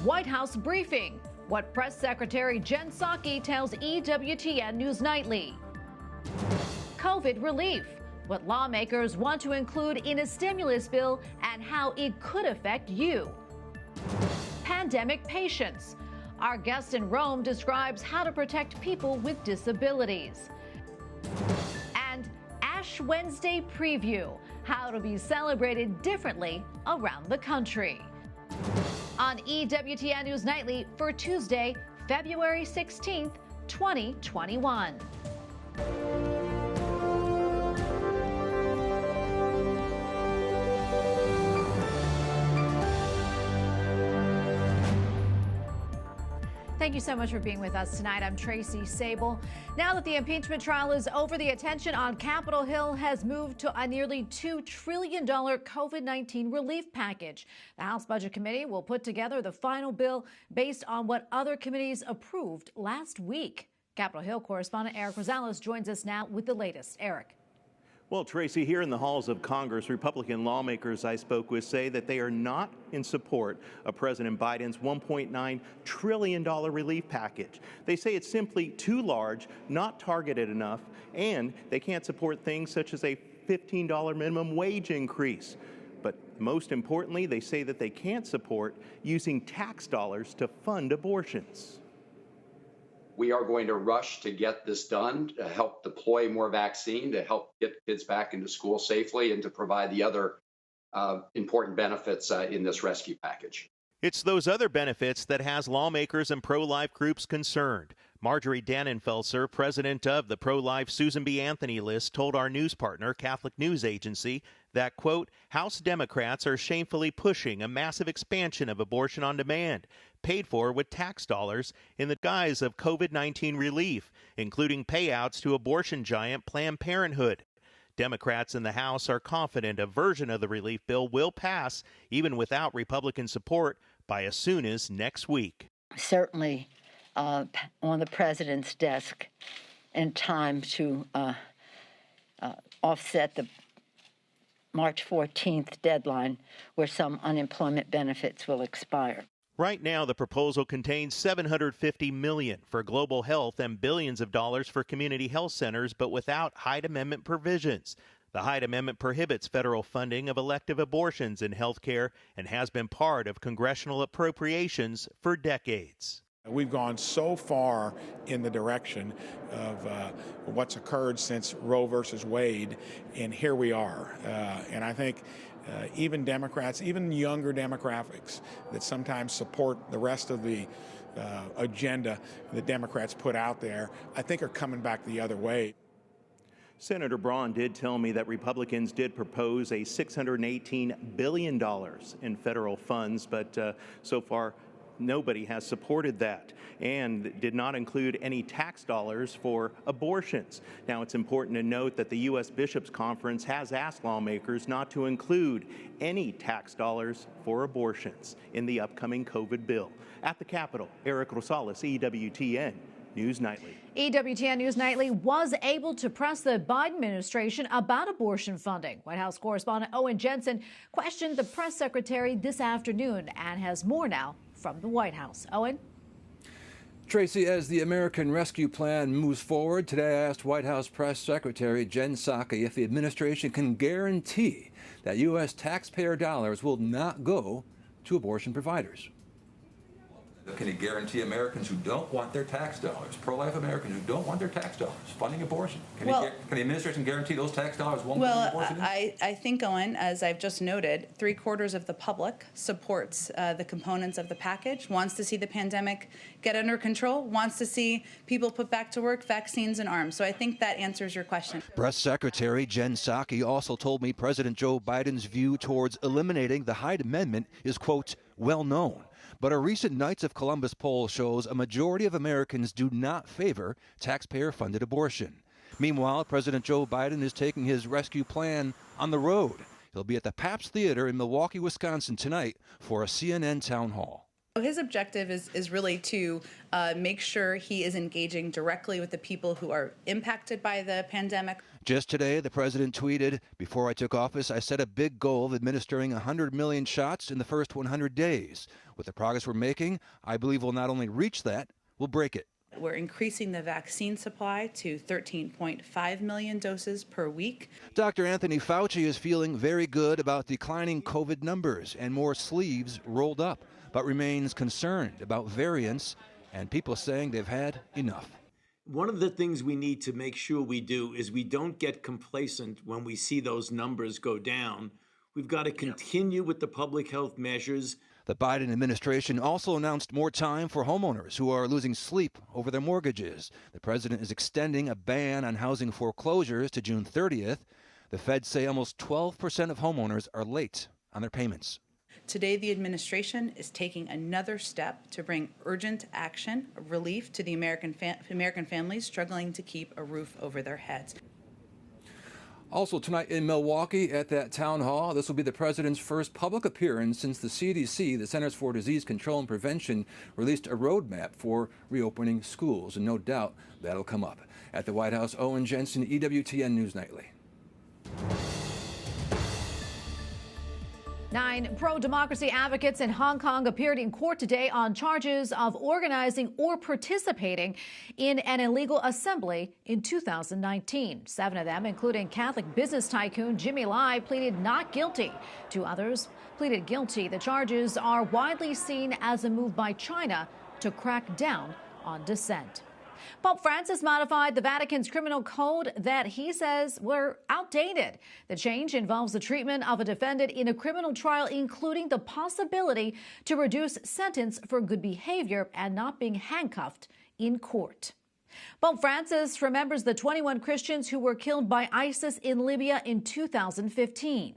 White House briefing. What Press Secretary Jen Psaki tells EWTN News Nightly. COVID relief. What lawmakers want to include in a stimulus bill and how it could affect you. Pandemic patience. Our guest in Rome describes how to protect people with disabilities. And Ash Wednesday preview. How to be celebrated differently around the country. On EWTN News Nightly for Tuesday, February 16th, 2021. Thank you so much for being with us tonight. I'm Tracy Sable. Now that the impeachment trial is over, the attention on Capitol Hill has moved to a nearly $2 trillion COVID-19 relief package. The House Budget Committee will put together the final bill based on what other committees approved last week. Capitol Hill correspondent Eric Rosales joins us now with the latest. Eric. Well, Tracy, here in the halls of Congress, Republican lawmakers I spoke with say that they are not in support of President Biden's $1.9 trillion relief package. They say it's simply too large, not targeted enough, and they can't support things such as a $15 minimum wage increase. But most importantly, they say that they can't support using tax dollars to fund abortions. We are going to rush to get this done, to help deploy more vaccine, to help get kids back into school safely, and to provide the other important benefits in this rescue package. It's those other benefits that has lawmakers and pro-life groups concerned. Marjorie Dannenfelser, president of the pro-life Susan B. Anthony list, told our news partner, Catholic News Agency, that, quote, House Democrats are shamefully pushing a massive expansion of abortion on demand, paid for with tax dollars in the guise of COVID-19 relief, including payouts to abortion giant Planned Parenthood. Democrats in the House are confident a version of the relief bill will pass, even without Republican support, by as soon as next week. Certainly on the president's desk in time to offset the March 14th deadline where some unemployment benefits will expire. Right now, the proposal contains $750 million for global health and billions of dollars for community health centers, but without Hyde Amendment provisions. The Hyde Amendment prohibits federal funding of elective abortions in health care and has been part of congressional appropriations for decades. We've gone so far in the direction of what's occurred since Roe versus Wade, and here we are. And I think even Democrats, even younger demographics that sometimes support the rest of the agenda that Democrats put out there, I think are coming back the other way. Senator Braun did tell me that Republicans did propose a $618 billion in federal funds, but so far nobody has supported that and did not include any tax dollars for abortions. Now, it's important to note that the U.S. Bishops' Conference has asked lawmakers not to include any tax dollars for abortions in the upcoming COVID bill. At the Capitol, Eric Rosales, EWTN News Nightly. EWTN News Nightly was able to press the Biden administration about abortion funding. White House correspondent Owen Jensen questioned the press secretary this afternoon and has more now from the White House. Owen? Tracy, as the American Rescue Plan moves forward, today I asked White House Press Secretary Jen Psaki if the administration can guarantee that U.S. taxpayer dollars will not go to abortion providers. Can he guarantee Americans who don't want their tax dollars, pro-life Americans who don't want their tax dollars, funding abortion? Can the administration guarantee those tax dollars won't go to abortion? I think, Owen, as I've just noted, 3/4 of the public supports the components of the package, wants to see the pandemic get under control, wants to see people put back to work, vaccines and arms. So I think that answers your question. Press Secretary Jen Psaki also told me President Joe Biden's view towards eliminating the Hyde Amendment is, quote, well known. But a recent Knights of Columbus poll shows a majority of Americans do not favor taxpayer-funded abortion. Meanwhile, President Joe Biden is taking his rescue plan on the road. He'll be at the Pabst Theater in Milwaukee, Wisconsin tonight for a CNN town hall. His objective is really to make sure he is engaging directly with the people who are impacted by the pandemic. Just today, the president tweeted, "Before I took office, I set a big goal of administering 100 million shots in the first 100 days. With the progress we're making, I believe we'll not only reach that, we'll break it." We're increasing the vaccine supply to 13.5 million doses per week. Dr. Anthony Fauci is feeling very good about declining COVID numbers and more sleeves rolled up, but remains concerned about variants and people saying they've had enough. One of the things we need to make sure we do is we don't get complacent when we see those numbers go down. We've got to continue with the public health measures. The Biden administration also announced more time for homeowners who are losing sleep over their mortgages. The president is extending a ban on housing foreclosures to June 30th. The feds say almost 12% of homeowners are late on their payments. Today, the administration is taking another step to bring urgent action, relief to the American families struggling to keep a roof over their heads. Also tonight in Milwaukee at that town hall, this will be the president's first public appearance since the CDC, the Centers for Disease Control and Prevention, released a roadmap for reopening schools, and no doubt that'll come up. At the White House, Owen Jensen, EWTN News Nightly. 9 pro-democracy advocates in Hong Kong appeared in court today on charges of organizing or participating in an illegal assembly in 2019. 7 of them, including Catholic business tycoon Jimmy Lai, pleaded not guilty. 2 others pleaded guilty. The charges are widely seen as a move by China to crack down on dissent. Pope Francis modified the Vatican's criminal code that he says were outdated. The change involves the treatment of a defendant in a criminal trial, including the possibility to reduce sentence for good behavior and not being handcuffed in court. Pope Francis remembers the 21 Christians who were killed by ISIS in Libya in 2015.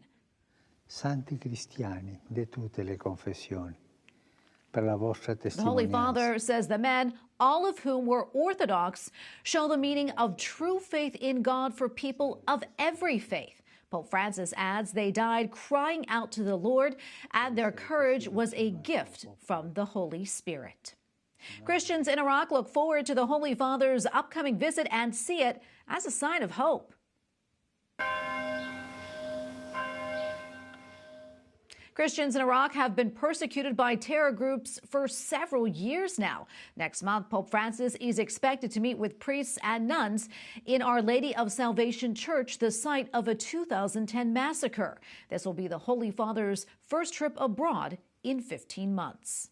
Santi cristiani di tutte le confessioni. The Holy Father says the men, all of whom were Orthodox, show the meaning of true faith in God for people of every faith. Pope Francis adds they died crying out to the Lord, and their courage was a gift from the Holy Spirit. Christians in Iraq look forward to the Holy Father's upcoming visit and see it as a sign of hope. Christians in Iraq have been persecuted by terror groups for several years now. Next month, Pope Francis is expected to meet with priests and nuns in Our Lady of Salvation Church, the site of a 2010 massacre. This will be the Holy Father's first trip abroad in 15 months.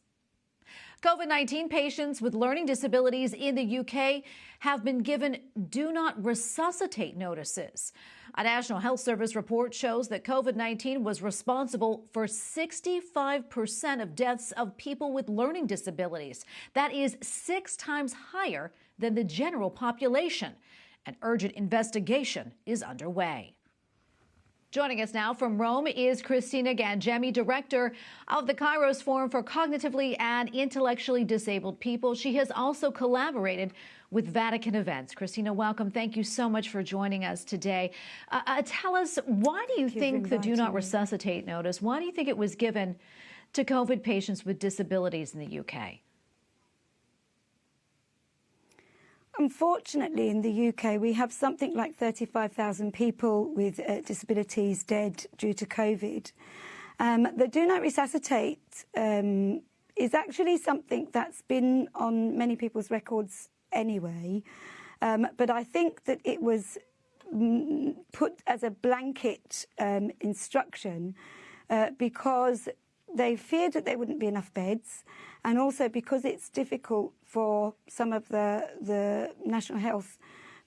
COVID-19 patients with learning disabilities in the UK have been given do not resuscitate notices. A National Health Service report shows that COVID-19 was responsible for 65% of deaths of people with learning disabilities. That is 6 times higher than the general population. An urgent investigation is underway. Joining us now from Rome is Christina Gangemi, director of the Kairos Forum for Cognitively and Intellectually Disabled People. She has also collaborated with Vatican events. Christina, welcome. Thank you so much for joining us today. Tell us, why do you think the Do Not Resuscitate notice, why do you think it was given to COVID patients with disabilities in the UK? Unfortunately, in the UK, we have something like 35,000 people with disabilities dead due to COVID. The Do Not Resuscitate is actually something that's been on many people's records anyway, but I think that it was put as a blanket instruction because they feared that there wouldn't be enough beds, and also because it's difficult for some of the national health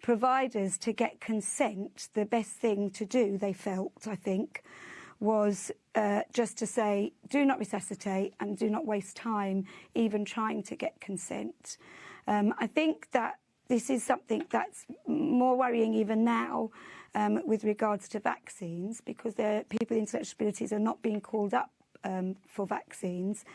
providers to get consent. The best thing to do, they felt, I think, was just to say, do not resuscitate and do not waste time even trying to get consent. I think that this is something that's more worrying even now with regards to vaccines, because people with intellectual disabilities are not being called up for vaccines,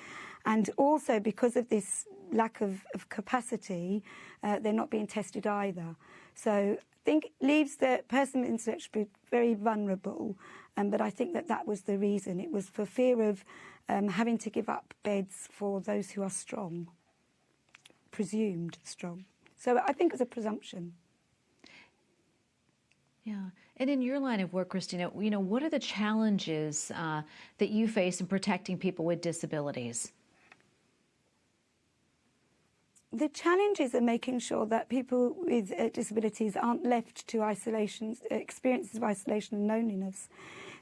and also because of this lack of capacity, they're not being tested either. So I think it leaves the person with intellectual disability very vulnerable, but I think that was the reason. It was for fear of having to give up beds for those who are strong, presumed strong. So I think it's a presumption. Yeah. And in your line of work, Christina, what are the challenges that you face in protecting people with disabilities? The challenges are making sure that people with disabilities aren't left to experiences of isolation and loneliness.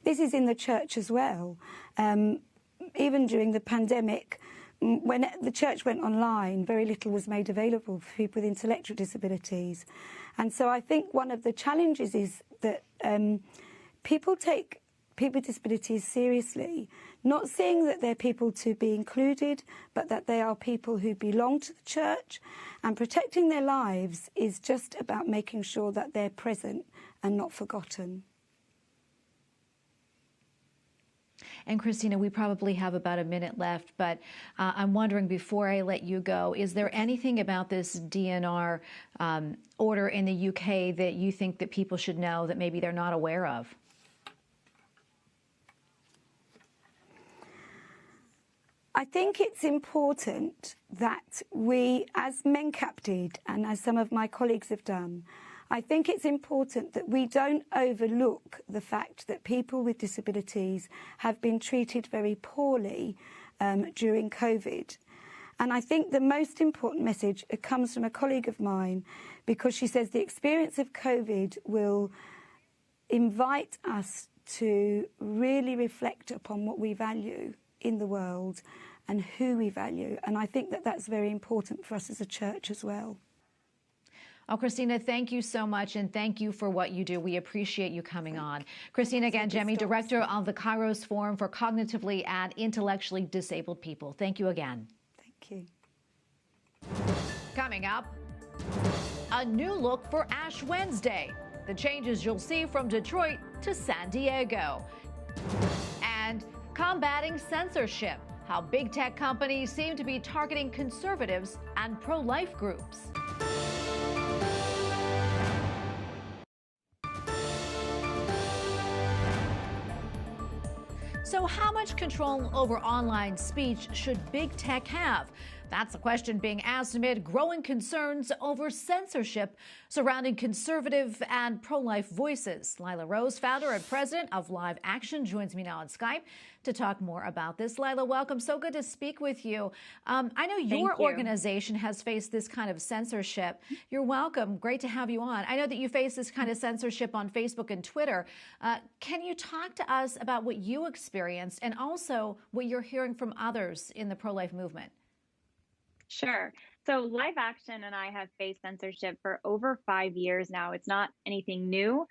This is in the church as well. Even during the pandemic, when the church went online, very little was made available for people with intellectual disabilities. And so I think one of the challenges is that people take people with disabilities seriously, not seeing that they're people to be included, but that they are people who belong to the church. And protecting their lives is just about making sure that they're present and not forgotten. And Christina, we probably have about a minute left, but I'm wondering, before I let you go, is there anything about this DNR order in the UK that you think that people should know that maybe they're not aware of? I think it's important that we, as MenCap did, and as some of my colleagues have done, I think it's important that we don't overlook the fact that people with disabilities have been treated very poorly during COVID. And I think the most important message comes from a colleague of mine, because she says the experience of COVID will invite us to really reflect upon what we value in the world and who we value. And I think that that's very important for us as a church as well. Oh, Christina, thank you so much, and thank you for what you do. We appreciate you coming on. Christina Gangemi, Director of the Kairos Forum for Cognitively and Intellectually Disabled People. Thank you again. Thank you. Coming up, a new look for Ash Wednesday. The changes you'll see from Detroit to San Diego. And combating censorship, how big tech companies seem to be targeting conservatives and pro-life groups. So how much control over online speech should big tech have? That's the question being asked amid growing concerns over censorship surrounding conservative and pro-life voices. Lila Rose, founder and president of Live Action, joins me now on Skype to talk more about this. Lila, welcome. So good to speak with you. I know your organization has faced this kind of censorship. You're welcome. Great to have you on. I know that you face this kind of censorship on Facebook and Twitter. Can you talk to us about what you experienced and also what you're hearing from others in the pro-life movement? Sure. So Live Action and I have faced censorship for over 5 years now. It's not anything new.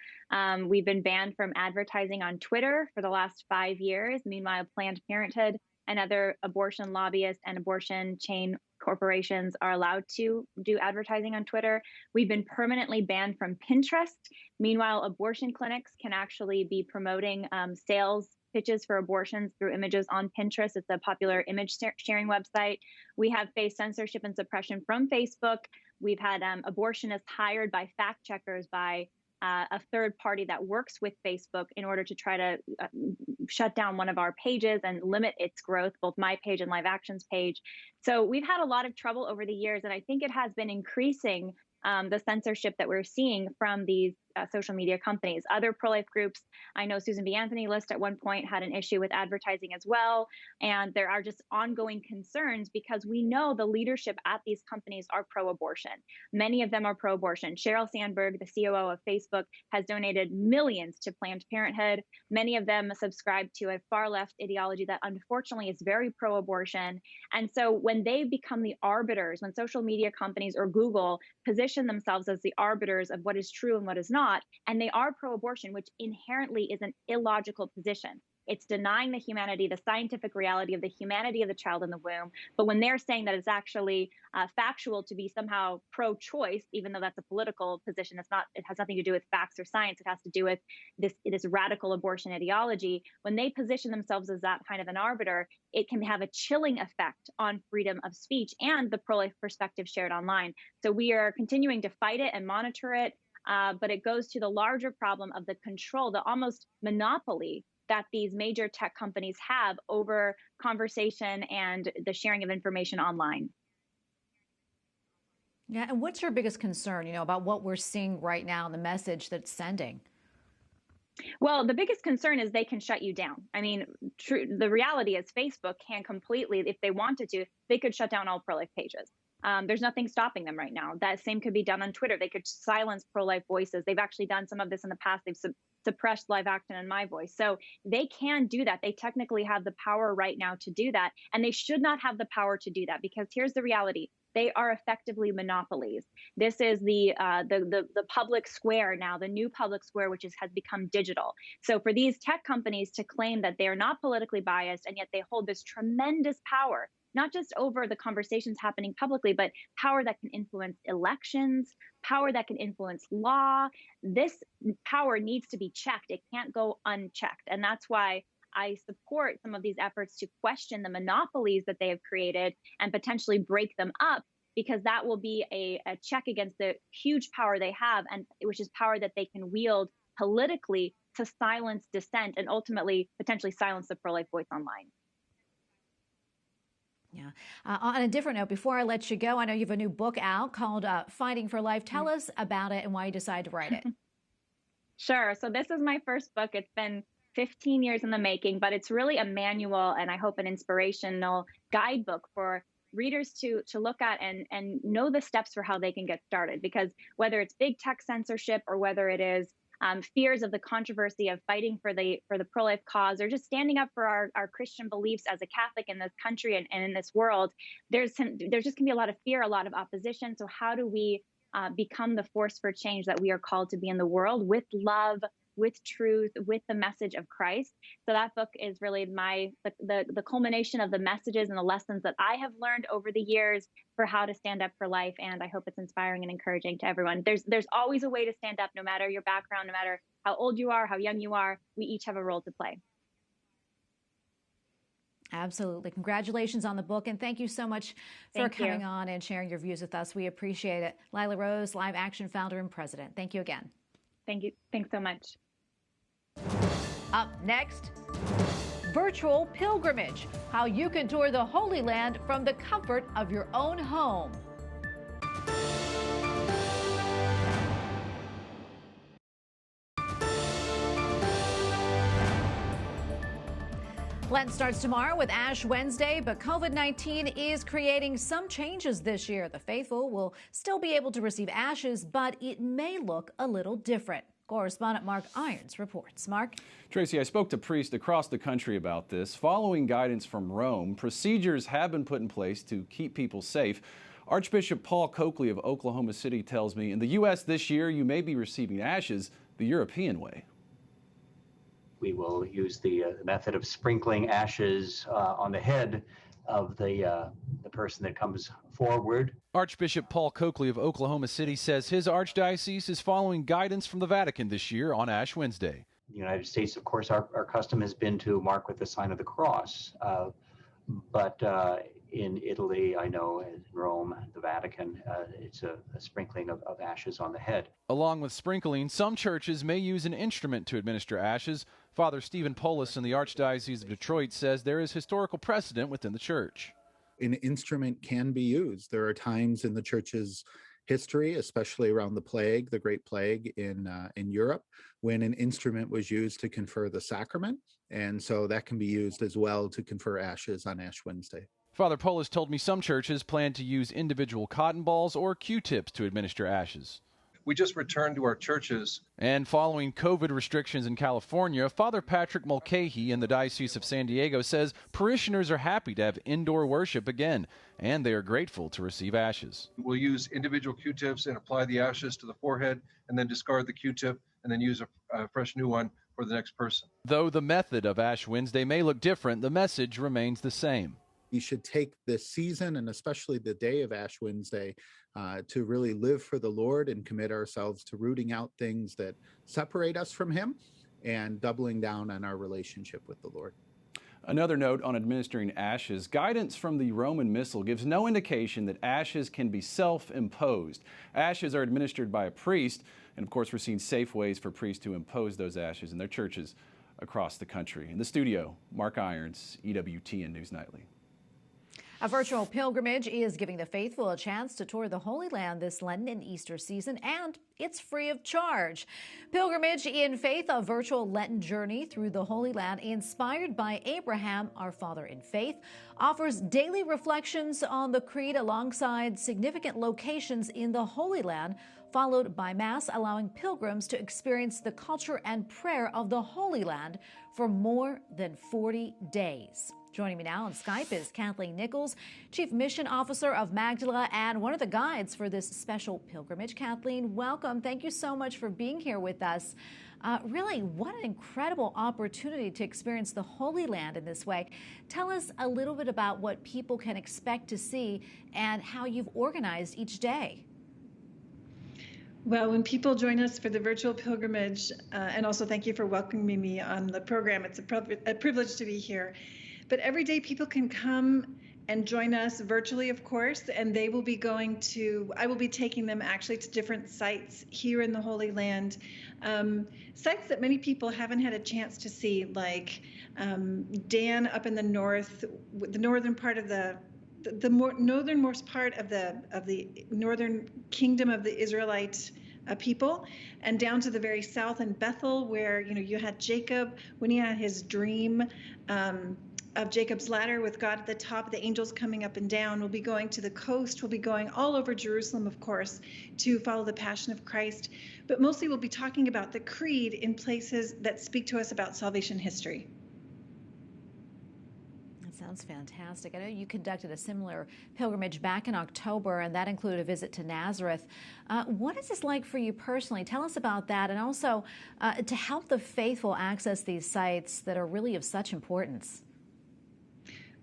We've been banned from advertising on Twitter for the last 5 years. Meanwhile, Planned Parenthood and other abortion lobbyists and abortion chain corporations are allowed to do advertising on Twitter. We've been permanently banned from Pinterest. Meanwhile, abortion clinics can actually be promoting sales pitches for abortions through images on Pinterest. It's a popular image sharing website. We have faced censorship and suppression from Facebook. We've had abortionists hired by fact checkers, by a third party that works with Facebook in order to try to shut down one of our pages and limit its growth, both my page and Live Action's page. So we've had a lot of trouble over the years, and I think it has been increasing the censorship that we're seeing from these social media companies. Other pro-life groups, I know Susan B. Anthony List at one point had an issue with advertising as well. And there are just ongoing concerns because we know the leadership at these companies are pro-abortion. Many of them are pro-abortion. Sheryl Sandberg, the COO of Facebook, has donated millions to Planned Parenthood. Many of them subscribe to a far left ideology that unfortunately is very pro-abortion. And so when they become the arbiters, when social media companies or Google position themselves as the arbiters of what is true and what is not, and they are pro-abortion, which inherently is an illogical position. It's denying the humanity, the scientific reality of the humanity of the child in the womb. But when they're saying that it's actually factual to be somehow pro-choice, even though that's a political position, it has nothing to do with facts or science. It has to do with this radical abortion ideology. When they position themselves as that kind of an arbiter, it can have a chilling effect on freedom of speech and the pro-life perspective shared online. So we are continuing to fight it and monitor it. But it goes to the larger problem of the control, the almost monopoly that these major tech companies have over conversation and the sharing of information online. Yeah, and what's your biggest concern, about what we're seeing right now and the message that it's sending? Well, the biggest concern is they can shut you down. I mean, the reality is Facebook can completely, if they wanted to, they could shut down all pro-life pages. There's nothing stopping them right now. That same could be done on Twitter. They could silence pro-life voices. They've actually done some of this in the past. They've suppressed Live Action and My Voice. So they can do that. They technically have the power right now to do that. And they should not have the power to do that, because here's the reality. They are effectively monopolies. This is the public square now, the new public square, which has become digital. So for these tech companies to claim that they are not politically biased, and yet they hold this tremendous power, not just over the conversations happening publicly, but power that can influence elections, power that can influence law. This power needs to be checked. It can't go unchecked. And that's why I support some of these efforts to question the monopolies that they have created and potentially break them up, because that will be a check against the huge power they have, and which is power that they can wield politically to silence dissent and ultimately potentially silence the pro-life voice online. Yeah. On a different note, before I let you go, I know you have a new book out called Fighting for Life. Tell us about it and why you decided to write it. Sure. So this is my first book. It's been 15 years in the making, but it's really a manual and I hope an inspirational guidebook for readers to look at and know the steps for how they can get started. Because whether it's big tech censorship or whether it is fears of the controversy of fighting for the pro-life cause, or just standing up for our Christian beliefs as a Catholic in this country and in this world, there's just going to be a lot of fear, a lot of opposition. So how do we become the force for change that we are called to be in the world, with love, with truth, with the message of Christ? So that book is really the culmination of the messages and the lessons that I have learned over the years for how to stand up for life. And I hope it's inspiring and encouraging to everyone. There's always a way to stand up, no matter your background, no matter how old you are, how young you are. We each have a role to play. Absolutely. Congratulations on the book, and thank you so much for coming on and sharing your views with us. We appreciate it. Lila Rose, Live Action founder and president. Thank you again. Thank you. Thanks so much. Up next, virtual pilgrimage, how you can tour the Holy Land from the comfort of your own home. Lent starts tomorrow with Ash Wednesday, but COVID-19 is creating some changes this year. The faithful will still be able to receive ashes, but it may look a little different. Correspondent Mark Irons reports. Mark? Tracy, I spoke to priests across the country about this. Following guidance from Rome, procedures have been put in place to keep people safe. Archbishop Paul Coakley of Oklahoma City tells me in the U.S. this year, you may be receiving ashes the European way. We will use the method of sprinkling ashes on the head of the person that comes forward. Archbishop Paul Coakley of Oklahoma City says his archdiocese is following guidance from the Vatican this year on Ash Wednesday. In the United States, of course, our custom has been to mark with the sign of the cross. But in Italy, I know, in Rome, the Vatican, it's a sprinkling of ashes on the head. Along with sprinkling, some churches may use an instrument to administer ashes. Father Stephen Polis in the Archdiocese of Detroit says there is historical precedent within the church. An instrument can be used. There are times in the church's history, especially around the plague, the Great Plague in Europe, when an instrument was used to confer the sacrament. And so that can be used as well to confer ashes on Ash Wednesday. Father Polis told me some churches plan to use individual cotton balls or Q-tips to administer ashes. We just returned to our churches. And following COVID restrictions in California, Father Patrick Mulcahy in the Diocese of San Diego says parishioners are happy to have indoor worship again, and they are grateful to receive ashes. We'll use individual Q-tips and apply the ashes to the forehead, and then discard the Q-tip, and then use a fresh new one for the next person. Though the method of Ash Wednesday may look different, the message remains the same. We should take this season, and especially the day of Ash Wednesday, to really live for the Lord and commit ourselves to rooting out things that separate us from Him and doubling down on our relationship with the Lord. Another note on administering ashes. Guidance from the Roman Missal gives no indication that ashes can be self-imposed. Ashes are administered by a priest, and of course we're seeing safe ways for priests to impose those ashes in their churches across the country. In the studio, Mark Irons, EWTN News Nightly. A virtual pilgrimage is giving the faithful a chance to tour the Holy Land this Lenten and Easter season, and it's free of charge. Pilgrimage in Faith, a virtual Lenten journey through the Holy Land inspired by Abraham, our father in faith, offers daily reflections on the Creed alongside significant locations in the Holy Land, followed by Mass, allowing pilgrims to experience the culture and prayer of the Holy Land for more than 40 days. Joining me now on Skype is Kathleen Nichols, Chief Mission Officer of Magdala and one of the guides for this special pilgrimage. Kathleen, welcome. Thank you so much for being here with us. Really, what an incredible opportunity to experience the Holy Land in this way. Tell us a little bit about what people can expect to see and how you've organized each day. Well, when people join us for the virtual pilgrimage, and also thank you for welcoming me on the program, it's a privilege to be here. But every day people can come and join us virtually, of course, and they will be I will be taking them actually to different sites here in the Holy Land, sites that many people haven't had a chance to see, like Dan up in the north, the northern part of the more northernmost part of the northern kingdom of the Israelite people, and down to the very south in Bethel, where you had Jacob when he had his dream of Jacob's ladder with God at the top, the angels coming up and down. We'll be going to the coast. We'll be going all over Jerusalem, of course, to follow the Passion of Christ. But mostly we'll be talking about the Creed in places that speak to us about salvation history. That sounds fantastic. I know you conducted a similar pilgrimage back in October, and that included a visit to Nazareth. What is this like for you personally? Tell us about that, and also to help the faithful access these sites that are really of such importance.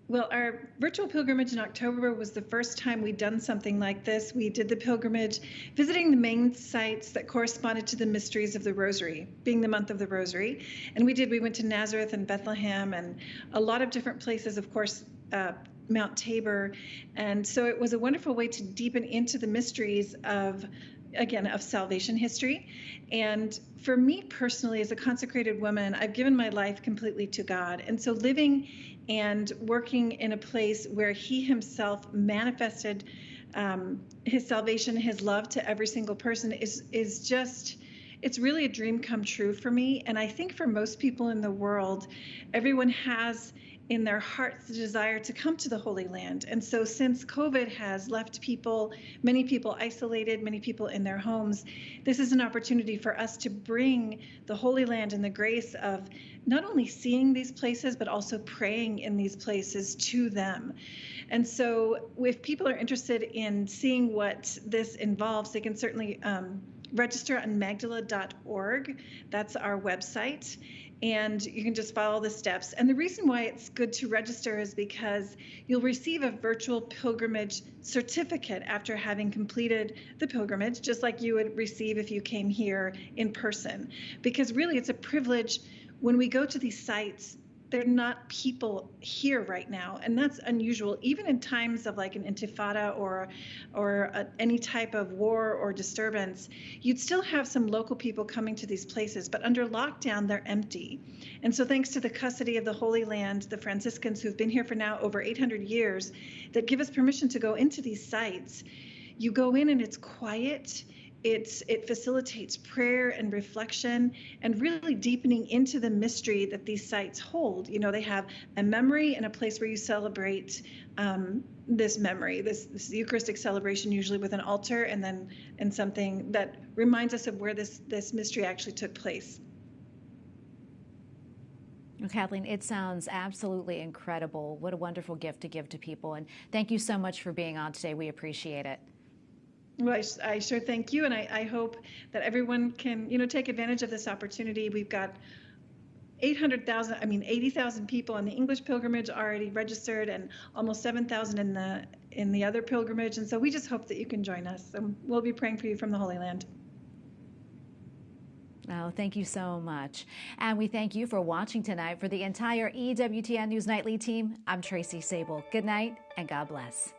Well, our virtual pilgrimage in October was the first time we'd done something like this. We did the pilgrimage visiting the main sites that corresponded to the mysteries of the Rosary, being the month of the Rosary. And we went to Nazareth and Bethlehem and a lot of different places, of course, Mount Tabor. And so it was a wonderful way to deepen into the mysteries of salvation history. And for me personally, as a consecrated woman, I've given my life completely to God. And so living and working in a place where he himself manifested his salvation, his love to every single person is just, it's really a dream come true for me. And I think for most people in the world, everyone has in their hearts the desire to come to the Holy Land. And so since COVID has left many people isolated, many people in their homes, this is an opportunity for us to bring the Holy Land and the grace of not only seeing these places, but also praying in these places to them. And so if people are interested in seeing what this involves, they can certainly register on magdala.org. That's our website. And you can just follow the steps. And the reason why it's good to register is because you'll receive a virtual pilgrimage certificate after having completed the pilgrimage, just like you would receive if you came here in person. Because really, it's a privilege when we go to these sites. There are not people here right now, and that's unusual. Even in times of like an intifada or any type of war or disturbance, you'd still have some local people coming to these places, but under lockdown, they're empty. And so thanks to the custody of the Holy Land, the Franciscans who've been here for now over 800 years, that give us permission to go into these sites, you go in and it's quiet. It facilitates prayer and reflection and really deepening into the mystery that these sites hold. They have a memory and a place where you celebrate this memory, this Eucharistic celebration, usually with an altar and something that reminds us of where this mystery actually took place. Well, Kathleen, it sounds absolutely incredible. What a wonderful gift to give to people. And thank you so much for being on today. We appreciate it. Well, I sure thank you, and I hope that everyone can, take advantage of this opportunity. We've got 80,000 people on the English pilgrimage already registered, and almost 7,000 in the other pilgrimage. And so we just hope that you can join us, and we'll be praying for you from the Holy Land. Oh, thank you so much. And we thank you for watching tonight. For the entire EWTN News Nightly team, I'm Tracy Sable. Good night, and God bless.